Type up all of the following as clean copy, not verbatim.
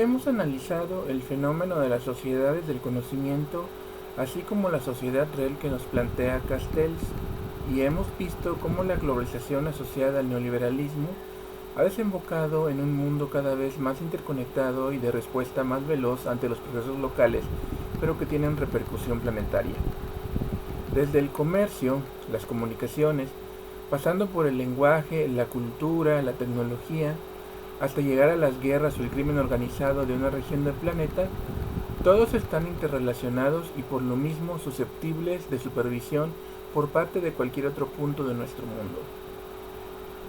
hemos analizado el fenómeno de las sociedades del conocimiento, así como la sociedad real que nos plantea Castells, y hemos visto cómo la globalización asociada al neoliberalismo ha desembocado en un mundo cada vez más interconectado y de respuesta más veloz ante los procesos locales, pero que tienen repercusión planetaria. Desde el comercio, las comunicaciones, pasando por el lenguaje, la cultura, la tecnología, hasta llegar a las guerras o el crimen organizado de una región del planeta, todos están interrelacionados y por lo mismo susceptibles de supervisión por parte de cualquier otro punto de nuestro mundo.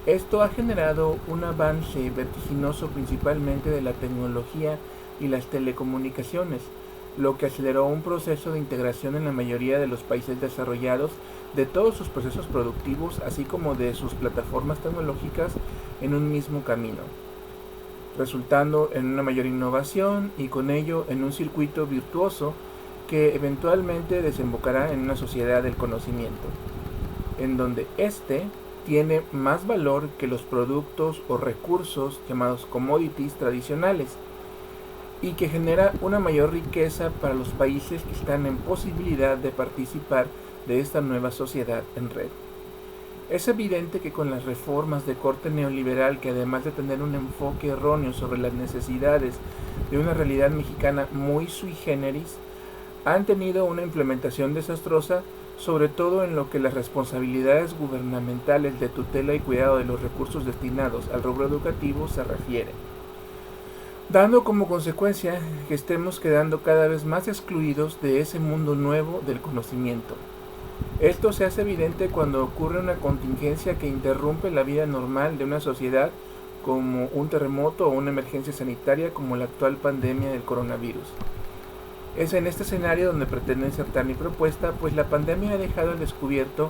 Esto ha generado un avance vertiginoso principalmente de la tecnología y las telecomunicaciones, lo que aceleró un proceso de integración en la mayoría de los países desarrollados de todos sus procesos productivos, así como de sus plataformas tecnológicas en un mismo camino, resultando en una mayor innovación y con ello en un circuito virtuoso que eventualmente desembocará en una sociedad del conocimiento, en donde éste tiene más valor que los productos o recursos llamados commodities tradicionales y que genera una mayor riqueza para los países que están en posibilidad de participar de esta nueva sociedad en red. Es evidente que con las reformas de corte neoliberal, que además de tener un enfoque erróneo sobre las necesidades de una realidad mexicana muy sui generis, han tenido una implementación desastrosa, sobre todo en lo que las responsabilidades gubernamentales de tutela y cuidado de los recursos destinados al rubro educativo se refiere, dando como consecuencia que estemos quedando cada vez más excluidos de ese mundo nuevo del conocimiento. Esto se hace evidente cuando ocurre una contingencia que interrumpe la vida normal de una sociedad, como un terremoto o una emergencia sanitaria como la actual pandemia del coronavirus. Es en este escenario donde pretendo insertar mi propuesta, pues la pandemia ha dejado al descubierto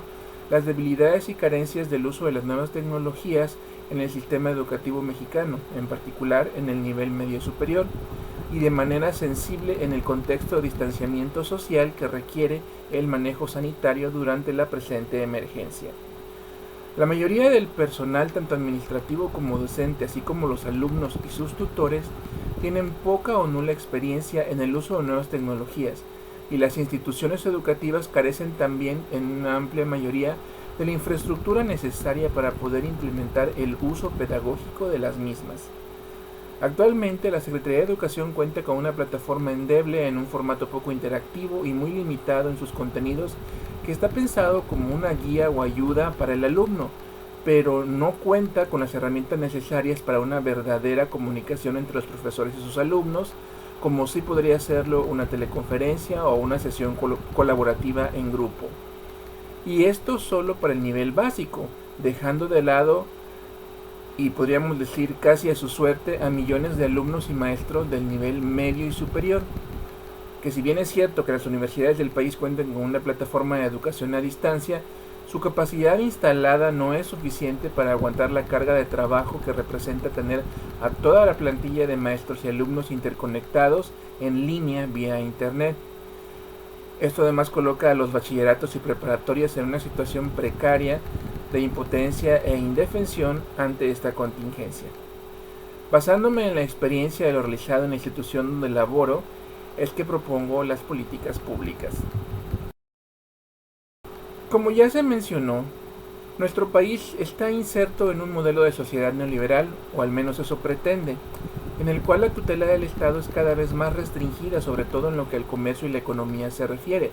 las debilidades y carencias del uso de las nuevas tecnologías en el sistema educativo mexicano, en particular en el nivel medio superior, y de manera sensible en el contexto de distanciamiento social que requiere el manejo sanitario durante la presente emergencia. La mayoría del personal, tanto administrativo como docente, así como los alumnos y sus tutores, tienen poca o nula experiencia en el uso de nuevas tecnologías, y las instituciones educativas carecen también en una amplia mayoría de la infraestructura necesaria para poder implementar el uso pedagógico de las mismas. Actualmente la Secretaría de Educación cuenta con una plataforma endeble en un formato poco interactivo y muy limitado en sus contenidos, que está pensado como una guía o ayuda para el alumno, pero no cuenta con las herramientas necesarias para una verdadera comunicación entre los profesores y sus alumnos, como sí podría serlo una teleconferencia o una sesión colaborativa en grupo. Y esto solo para el nivel básico, dejando de lado, y podríamos decir casi a su suerte, a millones de alumnos y maestros del nivel medio y superior, que si bien es cierto que las universidades del país cuentan con una plataforma de educación a distancia, su capacidad instalada no es suficiente para aguantar la carga de trabajo que representa tener a toda la plantilla de maestros y alumnos interconectados en línea vía internet. Esto además coloca a los bachilleratos y preparatorias en una situación precaria de impotencia e indefensión ante esta contingencia. Basándome en la experiencia de lo realizado en la institución donde laboro, es que propongo las políticas públicas. Como ya se mencionó, nuestro país está inserto en un modelo de sociedad neoliberal, o al menos eso pretende, en el cual la tutela del Estado es cada vez más restringida, sobre todo en lo que al comercio y la economía se refiere.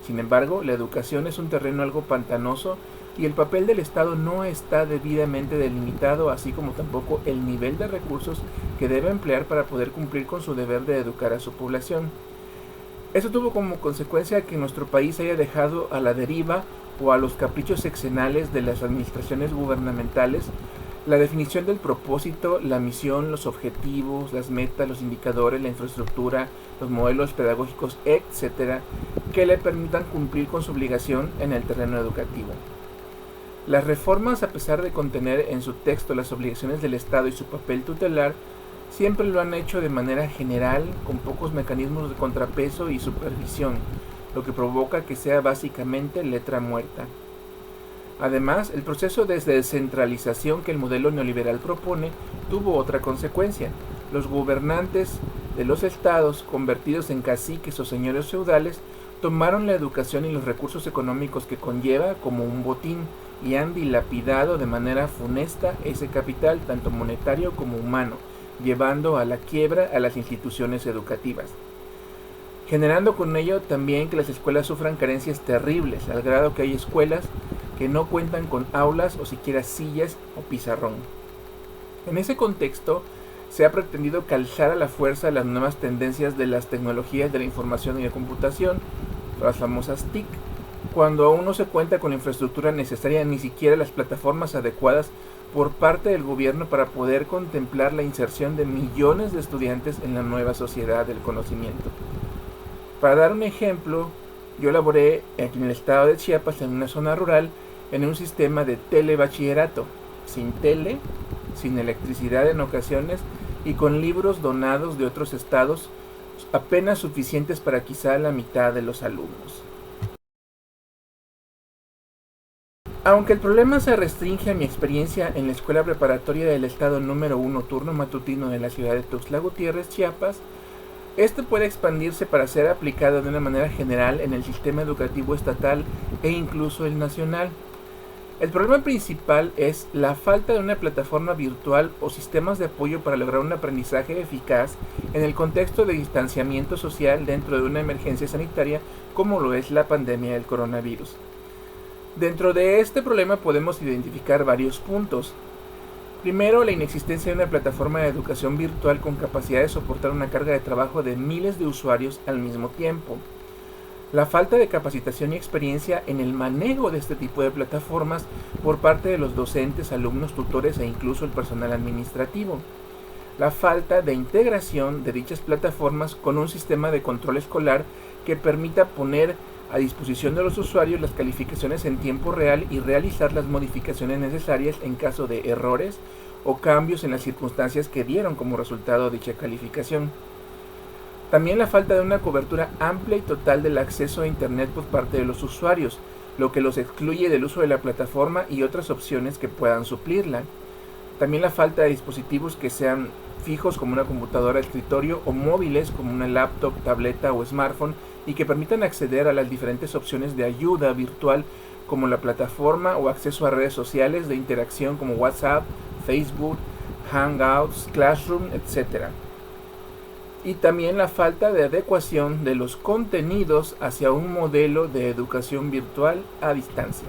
Sin embargo, la educación es un terreno algo pantanoso y el papel del Estado no está debidamente delimitado, así como tampoco el nivel de recursos que debe emplear para poder cumplir con su deber de educar a su población. Esto tuvo como consecuencia que nuestro país haya dejado a la deriva o a los caprichos sexenales de las administraciones gubernamentales la definición del propósito, la misión, los objetivos, las metas, los indicadores, la infraestructura, los modelos pedagógicos, etc., que le permitan cumplir con su obligación en el terreno educativo. Las reformas, a pesar de contener en su texto las obligaciones del Estado y su papel tutelar, siempre lo han hecho de manera general, con pocos mecanismos de contrapeso y supervisión, lo que provoca que sea básicamente letra muerta. Además, el proceso de descentralización que el modelo neoliberal propone tuvo otra consecuencia, los gobernantes de los estados, convertidos en caciques o señores feudales, tomaron la educación y los recursos económicos que conlleva como un botín y han dilapidado de manera funesta ese capital, tanto monetario como humano, llevando a la quiebra a las instituciones educativas, generando con ello también que las escuelas sufran carencias terribles, al grado que hay escuelas que no cuentan con aulas o siquiera sillas o pizarrón. En ese contexto, se ha pretendido calzar a la fuerza las nuevas tendencias de las tecnologías de la información y la computación, las famosas TIC, cuando aún no se cuenta con la infraestructura necesaria ni siquiera las plataformas adecuadas por parte del gobierno para poder contemplar la inserción de millones de estudiantes en la nueva sociedad del conocimiento. Para dar un ejemplo, yo laboré aquí en el estado de Chiapas, en una zona rural, en un sistema de telebachillerato, sin tele, sin electricidad en ocasiones y con libros donados de otros estados, apenas suficientes para quizá la mitad de los alumnos. Aunque el problema se restringe a mi experiencia en la escuela preparatoria del estado número 1 turno matutino de la ciudad de Tuxtla Gutiérrez, Chiapas, este puede expandirse para ser aplicado de una manera general en el sistema educativo estatal e incluso el nacional. El problema principal es la falta de una plataforma virtual o sistemas de apoyo para lograr un aprendizaje eficaz en el contexto de distanciamiento social dentro de una emergencia sanitaria como lo es la pandemia del coronavirus. Dentro de este problema podemos identificar varios puntos. Primero, la inexistencia de una plataforma de educación virtual con capacidad de soportar una carga de trabajo de miles de usuarios al mismo tiempo. La falta de capacitación y experiencia en el manejo de este tipo de plataformas por parte de los docentes, alumnos, tutores e incluso el personal administrativo. La falta de integración de dichas plataformas con un sistema de control escolar que permita poner a disposición de los usuarios las calificaciones en tiempo real y realizar las modificaciones necesarias en caso de errores o cambios en las circunstancias que dieron como resultado dicha calificación. También la falta de una cobertura amplia y total del acceso a Internet por parte de los usuarios, lo que los excluye del uso de la plataforma y otras opciones que puedan suplirla. También la falta de dispositivos que sean fijos como una computadora de escritorio o móviles como una laptop, tableta o smartphone y que permitan acceder a las diferentes opciones de ayuda virtual como la plataforma o acceso a redes sociales de interacción como WhatsApp, Facebook, Hangouts, Classroom, etc. Y también la falta de adecuación de los contenidos hacia un modelo de educación virtual a distancia.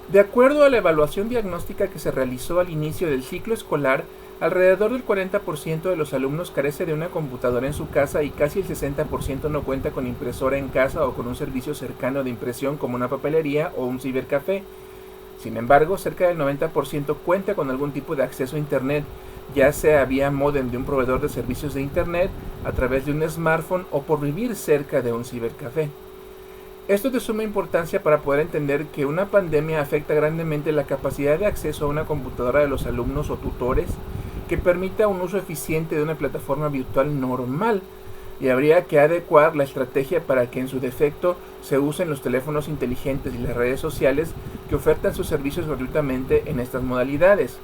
De acuerdo a la evaluación diagnóstica que se realizó al inicio del ciclo escolar, alrededor del 40% de los alumnos carece de una computadora en su casa y casi el 60% no cuenta con impresora en casa o con un servicio cercano de impresión como una papelería o un cibercafé. Sin embargo, cerca del 90% cuenta con algún tipo de acceso a Internet, ya sea vía módem de un proveedor de servicios de Internet, a través de un smartphone o por vivir cerca de un cibercafé. Esto es de suma importancia para poder entender que una pandemia afecta grandemente la capacidad de acceso a una computadora de los alumnos o tutores que permita un uso eficiente de una plataforma virtual normal, y habría que adecuar la estrategia para que en su defecto se usen los teléfonos inteligentes y las redes sociales que ofertan sus servicios gratuitamente en estas modalidades,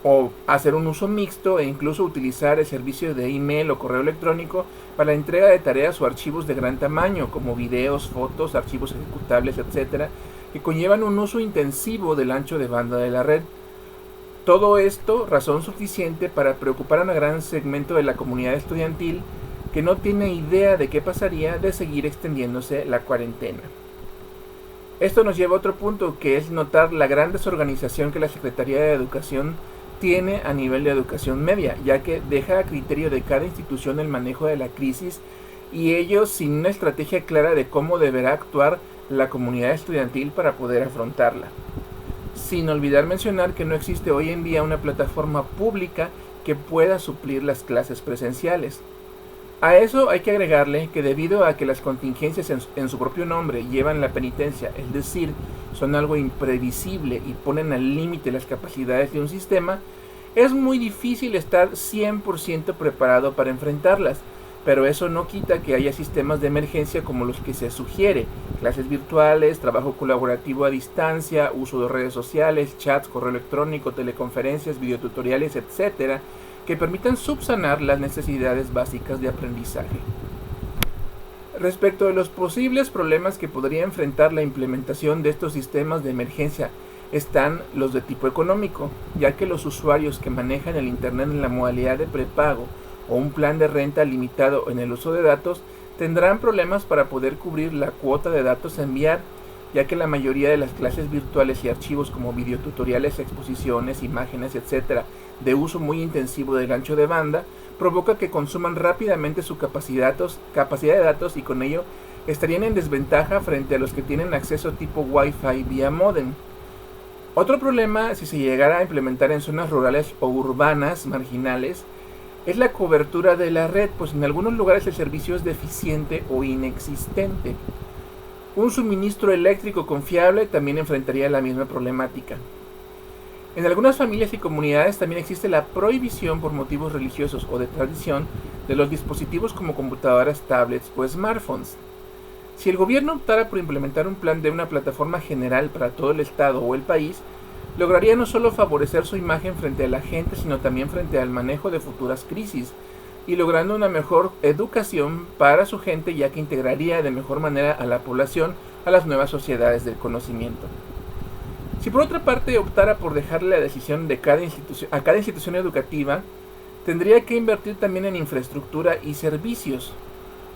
o hacer un uso mixto e incluso utilizar el servicio de email o correo electrónico para la entrega de tareas o archivos de gran tamaño como videos, fotos, archivos ejecutables, etc., que conllevan un uso intensivo del ancho de banda de la red. Todo esto razón suficiente para preocupar a un gran segmento de la comunidad estudiantil que no tiene idea de qué pasaría de seguir extendiéndose la cuarentena. Esto nos lleva a otro punto, que es notar la gran desorganización que la Secretaría de Educación tiene a nivel de educación media, ya que deja a criterio de cada institución el manejo de la crisis y ello sin una estrategia clara de cómo deberá actuar la comunidad estudiantil para poder afrontarla. Sin olvidar mencionar que no existe hoy en día una plataforma pública que pueda suplir las clases presenciales. A eso hay que agregarle que debido a que las contingencias en su propio nombre llevan la penitencia, es decir, son algo imprevisible y ponen al límite las capacidades de un sistema, es muy difícil estar 100% preparado para enfrentarlas, pero eso no quita que haya sistemas de emergencia como los que se sugiere, clases virtuales, trabajo colaborativo a distancia, uso de redes sociales, chats, correo electrónico, teleconferencias, videotutoriales, etc., que permitan subsanar las necesidades básicas de aprendizaje. Respecto de los posibles problemas que podría enfrentar la implementación de estos sistemas de emergencia, están los de tipo económico, ya que los usuarios que manejan el Internet en la modalidad de prepago o un plan de renta limitado en el uso de datos tendrán problemas para poder cubrir la cuota de datos a enviar, ya que la mayoría de las clases virtuales y archivos como videotutoriales, exposiciones, imágenes, etc., de uso muy intensivo del ancho de banda, provoca que consuman rápidamente su capacidad de datos y con ello estarían en desventaja frente a los que tienen acceso tipo Wi-Fi vía módem. Otro problema, si se llegara a implementar en zonas rurales o urbanas marginales, es la cobertura de la red, pues en algunos lugares el servicio es deficiente o inexistente. Un suministro eléctrico confiable también enfrentaría la misma problemática. En algunas familias y comunidades también existe la prohibición por motivos religiosos o de tradición de los dispositivos como computadoras, tablets o smartphones. Si el gobierno optara por implementar un plan de una plataforma general para todo el estado o el país, lograría no solo favorecer su imagen frente a la gente, sino también frente al manejo de futuras crisis, y logrando una mejor educación para su gente, ya que integraría de mejor manera a la población a las nuevas sociedades del conocimiento. Si por otra parte optara por dejarle la decisión de a cada institución educativa, tendría que invertir también en infraestructura y servicios,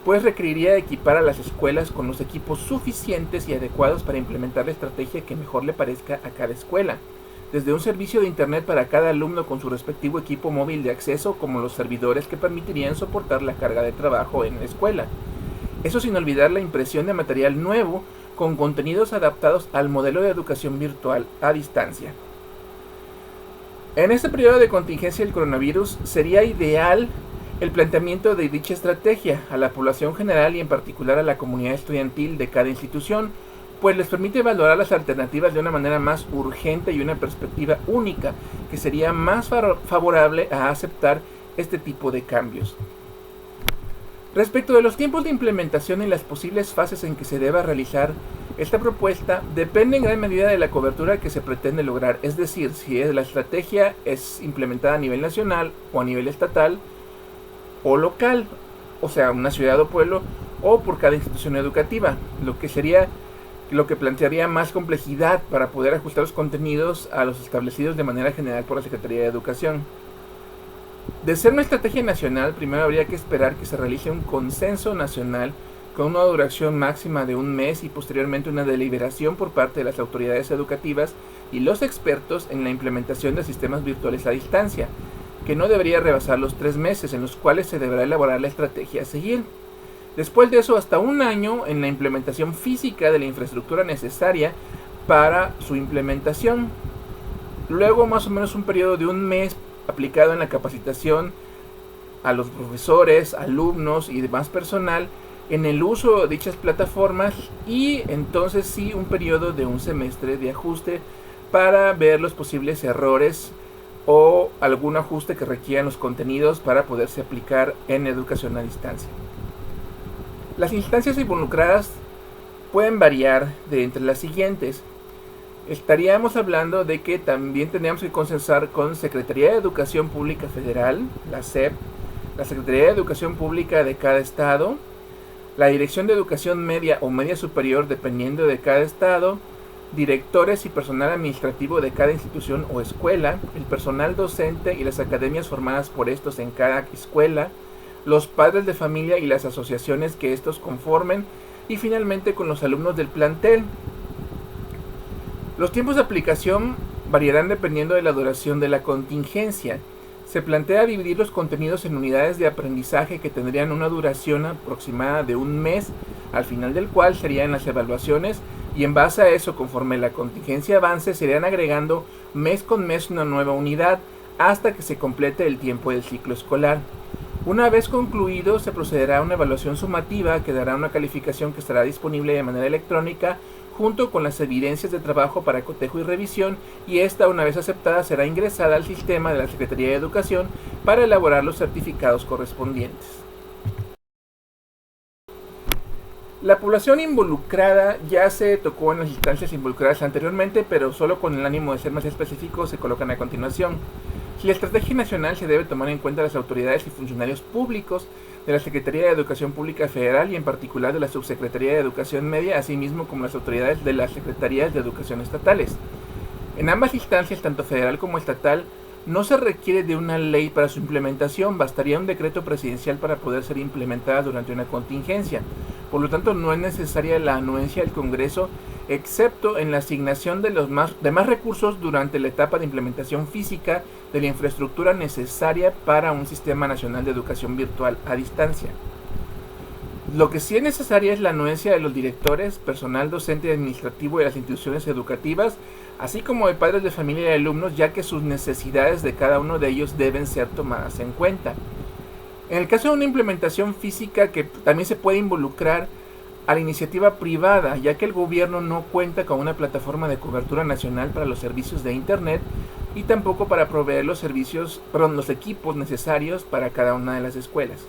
pues requeriría equipar a las escuelas con los equipos suficientes y adecuados para implementar la estrategia que mejor le parezca a cada escuela, desde un servicio de internet para cada alumno con su respectivo equipo móvil de acceso, como los servidores que permitirían soportar la carga de trabajo en la escuela. Eso sin olvidar la impresión de material nuevo con contenidos adaptados al modelo de educación virtual a distancia. En este periodo de contingencia del coronavirus sería ideal el planteamiento de dicha estrategia a la población general y en particular a la comunidad estudiantil de cada institución, pues les permite valorar las alternativas de una manera más urgente y una perspectiva única que sería más favorable a aceptar este tipo de cambios. Respecto de los tiempos de implementación y las posibles fases en que se deba realizar esta propuesta, depende en gran medida de la cobertura que se pretende lograr, es decir, si la estrategia es implementada a nivel nacional o a nivel estatal o local, o sea, una ciudad o pueblo, o por cada institución educativa, lo que plantearía más complejidad para poder ajustar los contenidos a los establecidos de manera general por la Secretaría de Educación. De ser una estrategia nacional, primero habría que esperar que se realice un consenso nacional con una duración máxima de un mes y posteriormente una deliberación por parte de las autoridades educativas y los expertos en la implementación de sistemas virtuales a distancia, que no debería rebasar los 3 meses en los cuales se deberá elaborar la estrategia a seguir. Después de eso, hasta un año en la implementación física de la infraestructura necesaria para su implementación. Luego, más o menos un periodo de un mes aplicado en la capacitación a los profesores, alumnos y demás personal en el uso de dichas plataformas, y entonces sí un periodo de un semestre de ajuste para ver los posibles errores o algún ajuste que requieran los contenidos para poderse aplicar en educación a distancia. Las instancias involucradas pueden variar de entre las siguientes. Estaríamos hablando de que también tendríamos que consensar con Secretaría de Educación Pública Federal, la SEP, la Secretaría de Educación Pública de cada estado, la Dirección de Educación Media o Media Superior dependiendo de cada estado, directores y personal administrativo de cada institución o escuela, el personal docente y las academias formadas por estos en cada escuela, los padres de familia y las asociaciones que estos conformen, y finalmente con los alumnos del plantel. Los tiempos de aplicación variarán dependiendo de la duración de la contingencia. Se plantea dividir los contenidos en unidades de aprendizaje que tendrían una duración aproximada de un mes, al final del cual serían las evaluaciones, y en base a eso, conforme la contingencia avance, se irían agregando mes con mes una nueva unidad hasta que se complete el tiempo del ciclo escolar. Una vez concluido, se procederá a una evaluación sumativa que dará una calificación que estará disponible de manera electrónica junto con las evidencias de trabajo para cotejo y revisión, y esta, una vez aceptada, será ingresada al sistema de la Secretaría de Educación para elaborar los certificados correspondientes. La población involucrada ya se tocó en las instancias involucradas anteriormente, pero solo con el ánimo de ser más específico se colocan a continuación. Si la estrategia nacional se debe tomar en cuenta las autoridades y funcionarios públicos de la Secretaría de Educación Pública Federal y en particular de la Subsecretaría de Educación Media, así mismo como las autoridades de las Secretarías de Educación estatales. En ambas instancias, tanto federal como estatal, no se requiere de una ley para su implementación, bastaría un decreto presidencial para poder ser implementada durante una contingencia. Por lo tanto, no es necesaria la anuencia del Congreso, excepto en la asignación de los demás recursos durante la etapa de implementación física de la infraestructura necesaria para un sistema nacional de educación virtual a distancia. Lo que sí es necesaria es la anuencia de los directores, personal docente y administrativo de las instituciones educativas, así como de padres de familia y alumnos, ya que sus necesidades de cada uno de ellos deben ser tomadas en cuenta. En el caso de una implementación física, que también se puede involucrar a la iniciativa privada, ya que el gobierno no cuenta con una plataforma de cobertura nacional para los servicios de Internet y tampoco para proveer los equipos necesarios para cada una de las escuelas.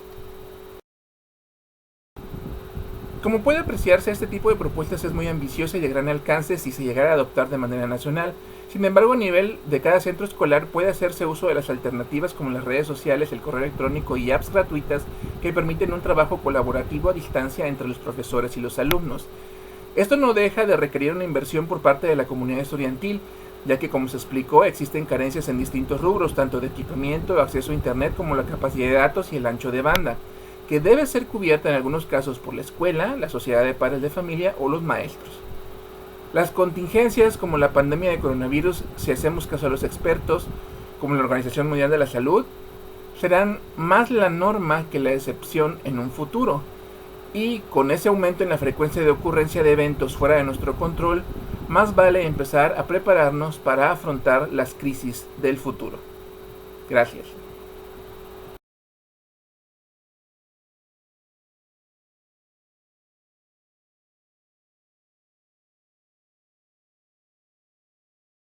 Como puede apreciarse, este tipo de propuestas es muy ambiciosa y de gran alcance si se llegara a adoptar de manera nacional. Sin embargo, a nivel de cada centro escolar puede hacerse uso de las alternativas como las redes sociales, el correo electrónico y apps gratuitas que permiten un trabajo colaborativo a distancia entre los profesores y los alumnos. Esto no deja de requerir una inversión por parte de la comunidad estudiantil, ya que, como se explicó, existen carencias en distintos rubros, tanto de equipamiento, acceso a Internet como la capacidad de datos y el ancho de banda, que debe ser cubierta en algunos casos por la escuela, la sociedad de padres de familia o los maestros. Las contingencias como la pandemia de coronavirus, si hacemos caso a los expertos, como la Organización Mundial de la Salud, serán más la norma que la excepción en un futuro. Y con ese aumento en la frecuencia de ocurrencia de eventos fuera de nuestro control, más vale empezar a prepararnos para afrontar las crisis del futuro. Gracias.